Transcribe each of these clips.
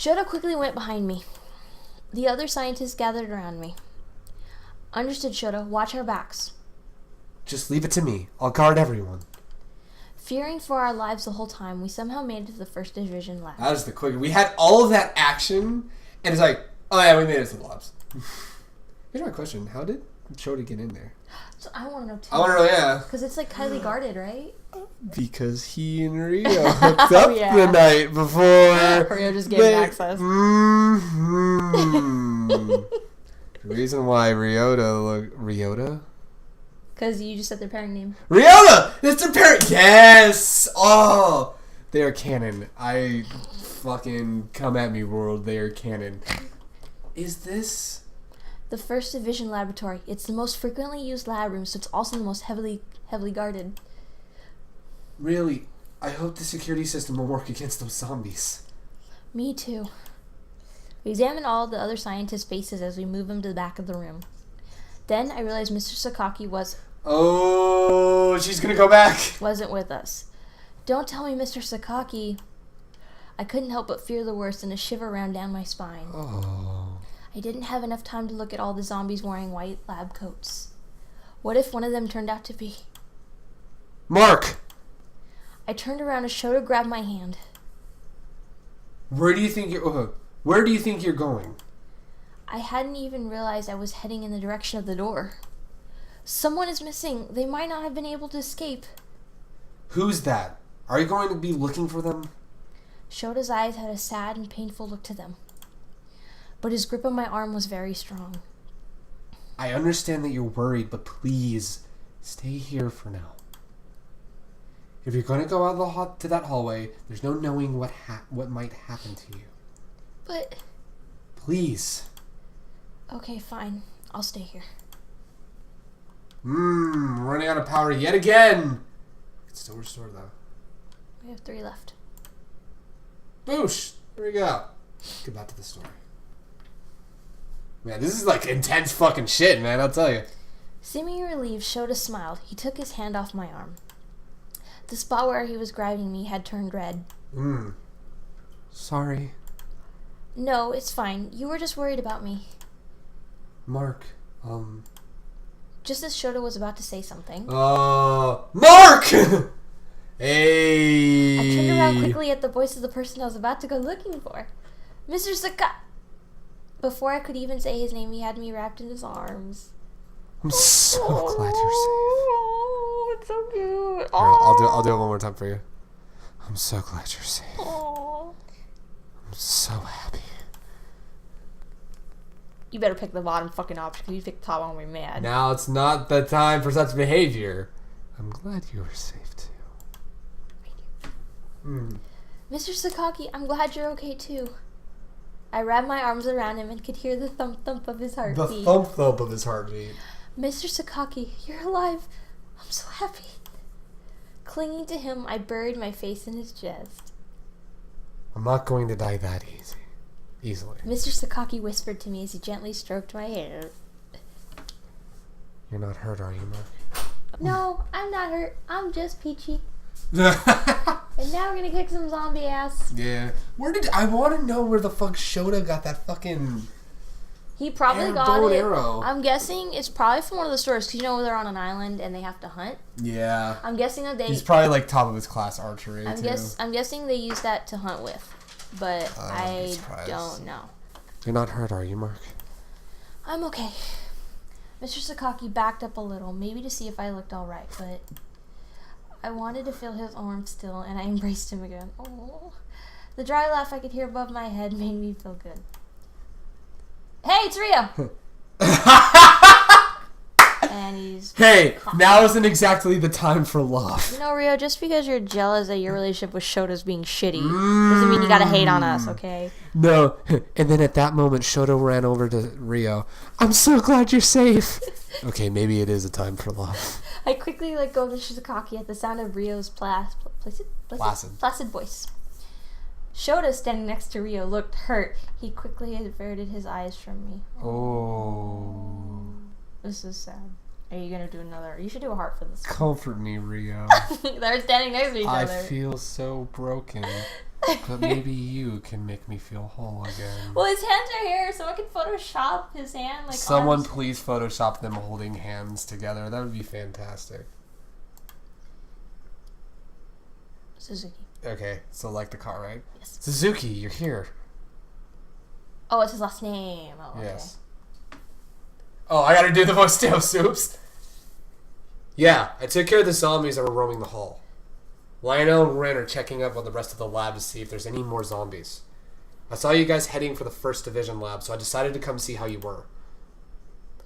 Shota quickly went behind me. The other scientists gathered around me. Understood, Shota. Watch our backs. Just leave it to me. I'll guard everyone. Fearing for our lives the whole time, we somehow made it to the First Division lab. That was the quick. We had all of that action, and it's like, oh yeah, we made it to the labs. Here's my question: how did Shota get in there? So I want to know too. I want to know, yeah. Because it's like highly guarded, right? Because he and Rio hooked up the night before. Rio just gave him access. The reason why Ryota? Because you just said their parent name. Ryota! It's their parent. Yes! Oh! They are canon. I fucking come at me, world. They are canon. Is this the First Division laboratory? It's the most frequently used lab room, so it's also the most heavily guarded. Really? I hope the security system will work against those zombies. Me too. We examined all the other scientists' faces as we moved them to the back of the room. Then I realized Mr. Sakaki Oh, she's gonna go back. Wasn't with us. Don't tell me Mr. Sakaki. I couldn't help but fear the worst, and a shiver ran down my spine. Oh. I didn't have enough time to look at all the zombies wearing white lab coats. What if one of them turned out to be... Mark! I turned around as Shota grabbed my hand. Where do you think you're going? I hadn't even realized I was heading in the direction of the door. Someone is missing. They might not have been able to escape. Who's that? Are you going to be looking for them? Shota's eyes had a sad and painful look to them. But his grip on my arm was very strong. I understand that you're worried, but please, stay here for now. If you're going to go out to that hallway, there's no knowing what might happen to you. But... Please. Okay, fine. I'll stay here. Running out of power yet again. It's still restored, though. We have 3 left. Boosh! Here we go. Get back to the story. Man, this is like intense fucking shit, man, I'll tell you. Seemingly relieved, Shota smiled. He took his hand off my arm. The spot where he was grabbing me had turned red. Sorry. No, it's fine. You were just worried about me. Mark, Just as Shota was about to say something... Mark! Hey! I turned around quickly at the voice of the person I was about to go looking for. Mr. Saka... Before I could even say his name, he had me wrapped in his arms. I'm so glad you're safe. Oh, it's so cute. Here, I'll do it one more time for you. I'm so glad you're safe. Oh. I'm so happy. You better pick the bottom fucking option, because you pick the top one, we'll be mad. Now it's not the time for such behavior. I'm glad you were safe too. Mr. Sakaki, I'm glad you're okay too. I wrapped my arms around him and could hear the thump-thump of his heartbeat. The thump-thump of his heartbeat. Mr. Sakaki, you're alive. I'm so happy. Clinging to him, I buried my face in his chest. I'm not going to die that easily. Mr. Sakaki whispered to me as he gently stroked my hair. You're not hurt, are you, Mark? No, I'm not hurt. I'm just peachy. And now we're gonna kick some zombie ass. Yeah. I want to know where the fuck Shota got that fucking... He probably got it. Arrow. I'm guessing it's probably from one of the stores, because you know they're on an island and they have to hunt. Yeah. I'm guessing that they... He's probably like top of his class archery, I'm guessing they use that to hunt with. But I don't know. You're not hurt, are you, Mark? I'm okay. Mr. Sakaki backed up a little, maybe to see if I looked alright, but I wanted to feel his arm still, and I embraced him again. Oh. The dry laugh I could hear above my head made me feel good. Hey, it's Rio! And he's... Hey, now isn't exactly the time for love. You know, Rio, just because you're jealous that your relationship with Shota's being shitty doesn't mean you gotta hate on us, okay? No. And then at that moment, Shota ran over to Rio. I'm so glad you're safe. Okay, maybe it is a time for love. I quickly let go of Mr. Sakaki at the sound of Rio's placid voice. Shota, standing next to Rio, looked hurt. He quickly averted his eyes from me. Oh. This is sad. Are you gonna do another? You should do a heart for this one. Comfort me, Rio. They're standing next to each other. I feel so broken. But maybe you can make me feel whole again. Well, his hands are here. Someone can Photoshop his hand. Like Someone arms. please Photoshop them holding hands together. That would be fantastic. Suzuki. Okay, so like the car, right? Yes. Suzuki, you're here. Oh, it's his last name. Oh, okay. Yes. Oh, I gotta do the voice too, Soups. Yeah, I took care of the zombies that were roaming the hall. Lionel and Ren are checking up on the rest of the lab to see if there's any more zombies. I saw you guys heading for the first division lab, so I decided to come see how you were.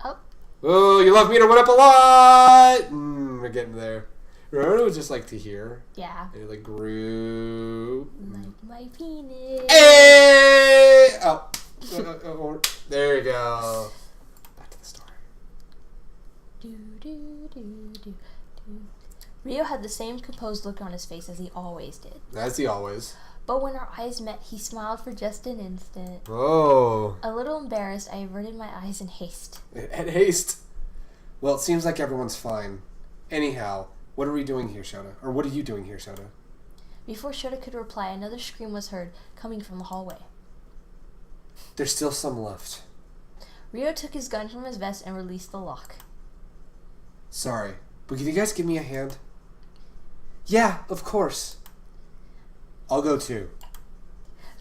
Oh. Oh, you love me to went up a lot! We're getting there. Remember what it was just like to hear? Yeah. And like group. Like my penis. Hey! Oh. There you go. Back to the story. Do, do, do, do, do. Rio had the same composed look on his face as he always did. As he always. But when our eyes met, he smiled for just an instant. Oh. A little embarrassed, I averted my eyes in haste. In haste. Well, it seems like everyone's fine. Anyhow, what are we doing here, Shota? Or what are you doing here, Shota? Before Shota could reply, another scream was heard, coming from the hallway. There's still some left. Rio took his gun from his vest and released the lock. Sorry, but can you guys give me a hand? Yeah, of course. I'll go too.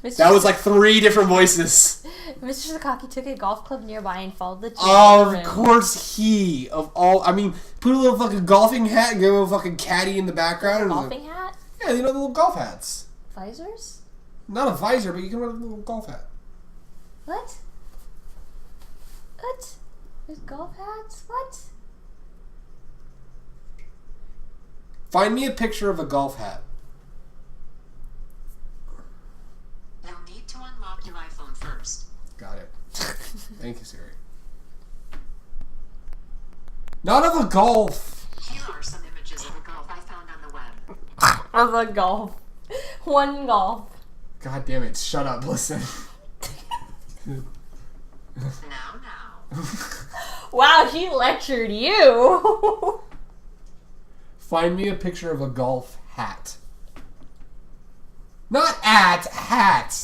That was like 3 different voices. Mr. Sakaki took a golf club nearby and followed the Of course he. Of all, I mean, put a little fucking golfing hat and get a little fucking caddy in the background. Golfing hat? Yeah, you know the little golf hats. Visors? Not a visor, but you can wear a little golf hat. What? What? There's golf hats? What? Find me a picture of a golf hat. You'll need to unlock your iPhone first. Got it. Thank you, Siri. Not of a golf. Here are some images of a golf I found on the web. Of a golf. One golf. God damn it. Shut up. Listen. Now. Wow, he lectured you. Find me a picture of a golf hat. Not at, hat.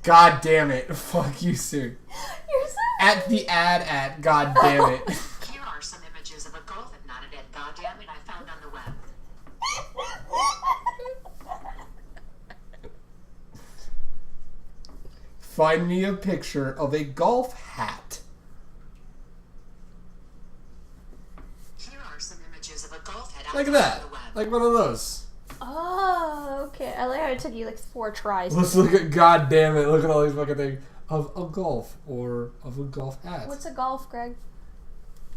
God damn it. Fuck you, Sue. You're so At the ad, god damn it. Here are some images of a golf at not a dead goddamn it I found on the web. Find me a picture of a golf hat. Here are some images of a golf head Like I that. found on the web. Like one of those. Oh, okay. I like how it took you like 4 tries. Let's look at, god damn it, look at all these fucking things. Of a golf or of a golf hat. What's a golf, Greg?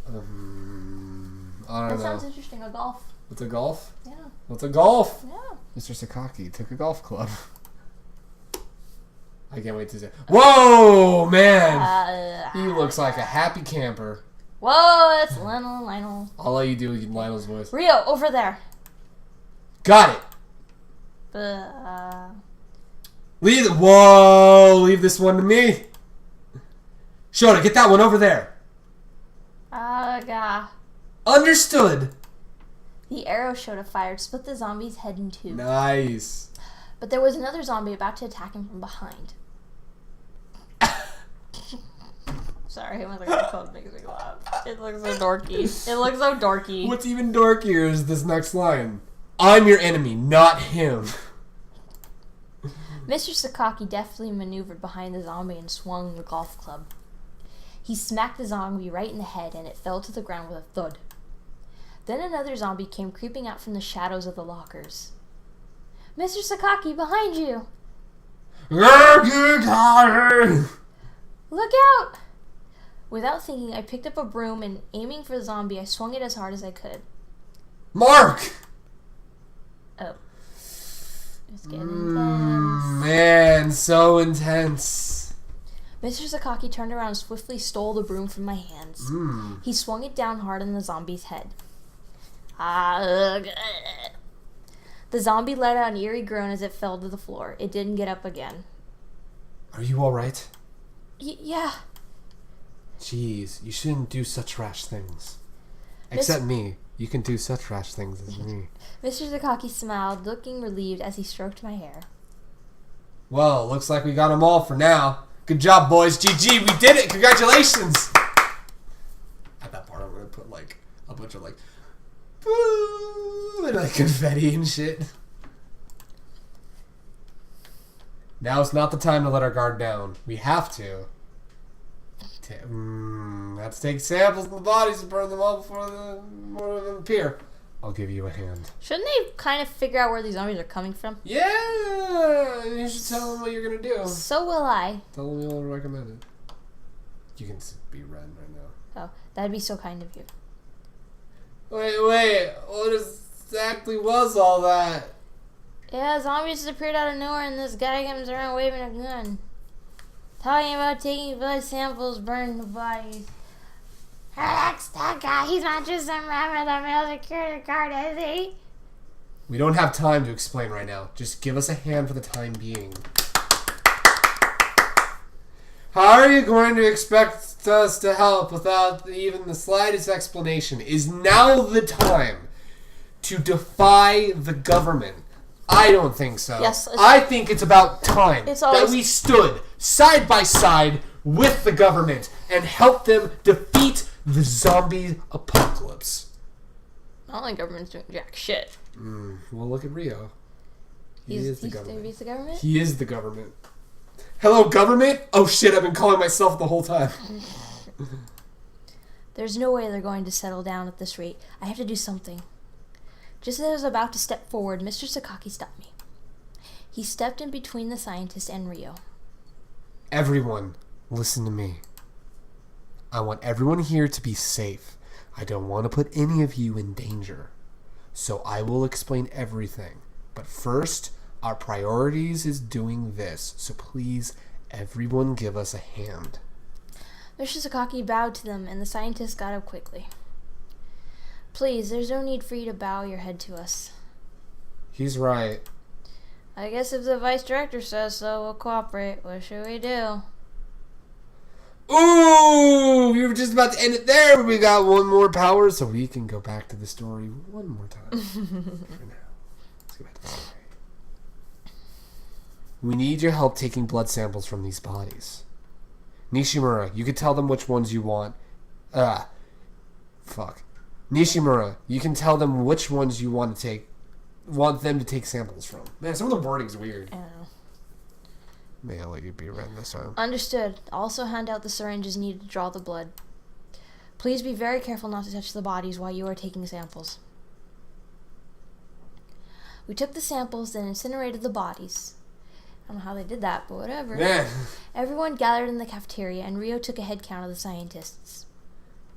I don't That know. sounds interesting. A golf. What's a golf? Yeah. What's a golf? Yeah. Mr. Sakaki took a golf club. I can't wait to see. Whoa, man! He looks like a happy camper. Whoa, it's Lionel. I'll let you do Lionel's voice. Rio, over there. Got it! Leave this one to me. Shota, get that one over there. God. Understood. The arrow Shota fired split the zombie's head in 2. Nice. But there was another zombie about to attack him from behind. Sorry, my code makes me laugh. It looks so dorky. It looks so dorky. What's even dorkier is this next line. I'm your enemy, not him. Mr. Sakaki deftly maneuvered behind the zombie and swung the golf club. He smacked the zombie right in the head and it fell to the ground with a thud. Then another zombie came creeping out from the shadows of the lockers. Mr. Sakaki, behind you! Look out! Without thinking, I picked up a broom and, aiming for the zombie, I swung it as hard as I could. Mark! Oh. It's getting intense. Man, so intense. Mr. Sakaki turned around and swiftly stole the broom from my hands. He swung it down hard on the zombie's head. The zombie let out an eerie groan as it fell to the floor. It didn't get up again. Are you alright? Yeah. Jeez, you shouldn't do such rash things. Except me. You can do such rash things as me. Mr. Sakaki smiled, looking relieved as he stroked my hair. Well, looks like we got them all for now. Good job, boys. GG, we did it. Congratulations. At that part, I'm going to put, like, a bunch of, like, boo, and, like, confetti and shit. Now's not the time to let our guard down. We have to. Let's take samples of the bodies and burn them all before more of them appear. I'll give you a hand. Shouldn't they kind of figure out where these zombies are coming from? Yeah! You should tell them what you're going to do. So will I. Tell them you'll recommend it. You can be red right now. Oh, that'd be so kind of you. Wait. What exactly was all that? Yeah, zombies just appeared out of nowhere and this guy comes around waving a gun. Talking about taking blood samples, burning the bodies. Alex, that guy, he's not just some man with a male security card, is he? We don't have time to explain right now. Just give us a hand for the time being. How are you going to expect us to help without even the slightest explanation? Is now the time to defy the government? I don't think so. Yes, I think it's about time that we stood side by side with the government and helped them defeat the zombie apocalypse. I don't think government's doing jack shit. Well, look at Rio. He is the government. He's the government? He is the government. Hello, government? Oh shit, I've been calling myself the whole time. There's no way they're going to settle down at this rate. I have to do something. Just as I was about to step forward, Mr. Sakaki stopped me. He stepped in between the scientist and Rio. Everyone, listen to me. I want everyone here to be safe. I don't want to put any of you in danger. So I will explain everything. But first, our priorities is doing this. So please, everyone give us a hand. Mr. Sakaki bowed to them, and the scientist got up quickly. Please, there's no need for you to bow your head to us. He's right. I guess if the vice director says so, we'll cooperate. What should we do? Ooh! We were just about to end it there, but we got one more power, so we can go back to the story one more time. For now. Let's go back to the story. We need your help taking blood samples from these bodies. Nishimura, you can tell them which ones you want. Nishimura, you can tell them which ones you want them to take samples from. Man, some of the wording's weird. I don't know. May I let you be red this time? Understood. Also hand out the syringes needed to draw the blood. Please be very careful not to touch the bodies while you are taking samples. We took the samples, then incinerated the bodies. I don't know how they did that, but whatever. Man. Everyone gathered in the cafeteria, and Rio took a head count of the scientists.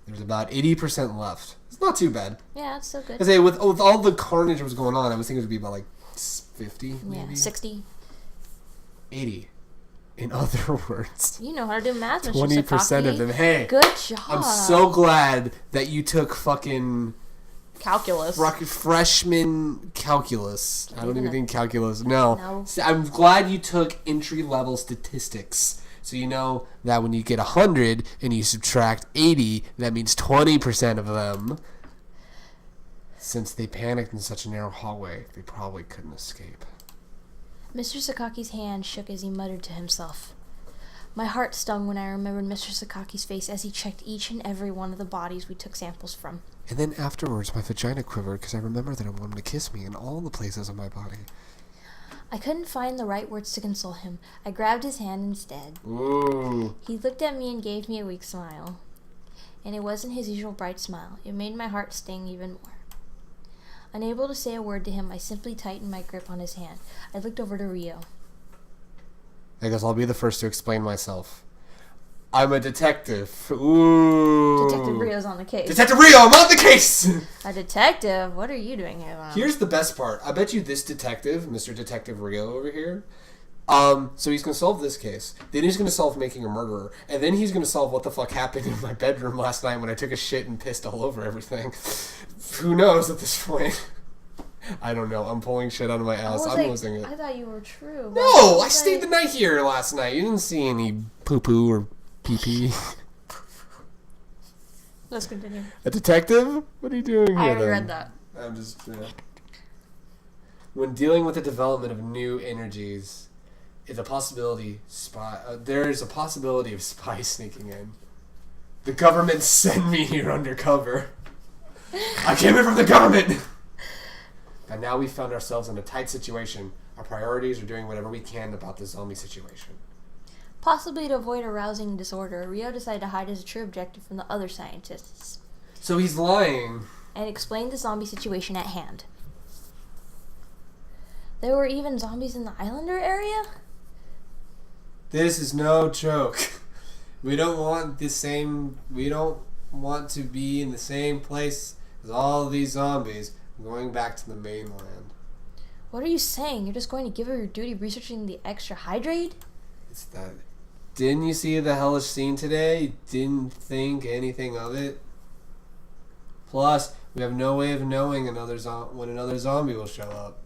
There's about 80% left. It's not too bad. Yeah, it's so good. I say with all the carnage that was going on, I was thinking it would be about like 50, maybe? Yeah, 60. 80. In other words, You know how to do math, Mr. 20% Sakaki. of them. Hey, Good job. I'm so glad that you took fucking Calculus. freshman calculus. I don't even think calculus. No. No. I'm glad you took entry-level statistics. So you know that when you get 100 and you subtract 80, that means 20% of them. Since they panicked in such a narrow hallway, they probably couldn't escape. Mr. Sakaki's hand shook as he muttered to himself. My heart stung when I remembered Mr. Sakaki's face as he checked each and every one of the bodies we took samples from. And then afterwards, my vagina quivered because I remembered that I wanted to kiss me in all the places on my body. I couldn't find the right words to console him. I grabbed his hand instead. Ooh. He looked at me and gave me a weak smile. And it wasn't his usual bright smile. It made my heart sting even more. Unable to say a word to him, I simply tightened my grip on his hand. I looked over to Rio. I guess I'll be the first to explain myself. I'm a detective. Ooh. Detective Rio's on the case. Detective Rio, I'm on the case! A detective? What are you doing here, then? Here's the best part. I bet you this detective, Mr. Detective Rio over here, so he's going to solve this case. Then he's going to solve making a murderer. And then he's going to solve what the fuck happened in my bedroom last night when I took a shit and pissed all over everything. Who knows at this point? I don't know. I'm pulling shit out of my ass. I'm losing it. I thought you were true. No! I stayed the night here last night. You didn't see any poo-poo or pee-pee. Let's continue. A detective? What are you doing here? I already then? read that. I'm just. When dealing with the development of new energies, is a possibility. There is a possibility of spies sneaking in. The government sent me here undercover. I came in from the government. And now we found ourselves in a tight situation. Our priorities are doing whatever we can about the zombie situation. Possibly to avoid arousing disorder, Rio decided to hide his true objective from the other scientists So he's lying. and explained the zombie situation at hand. There were even zombies in the Islander area? This is no joke. We don't want to be in the same place as all of these zombies. I'm going back to the mainland. What are you saying? You're just going to give her your duty researching the extra hydrate? It's that. Didn't you see the hellish scene today? You didn't think anything of it? Plus, we have no way of knowing when another zombie will show up.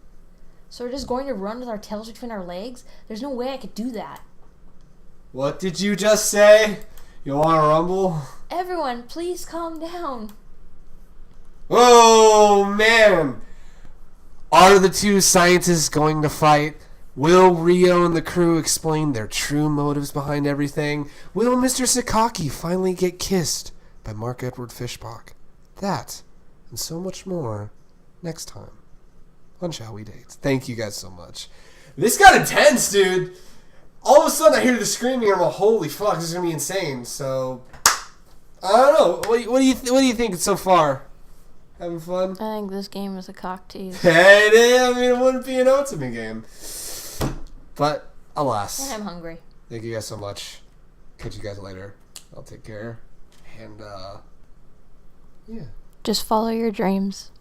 So we're just going to run with our tails between our legs? There's no way I could do that. What did you just say? You want to rumble? Everyone, please calm down. Oh, man! Are the two scientists going to fight? Will Rio and the crew explain their true motives behind everything? Will Mr. Sakaki finally get kissed by Mark Edward Fishbach? That, and so much more, next time on Shall We Date. Thank you guys so much. This got intense, dude! All of a sudden I hear the screaming and I'm like, holy fuck, this is going to be insane. So, I don't know. What do you think so far? Having fun? I think this game is a cock tease. Hey, I mean, it wouldn't be an Otome game. But, alas. And I'm hungry. Thank you guys so much. Catch you guys later. I'll take care. And, yeah. Just follow your dreams.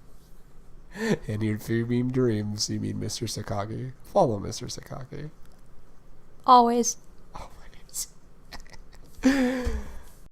And if you mean dreams, you mean Mr. Sakaki. Follow Mr. Sakaki. Always.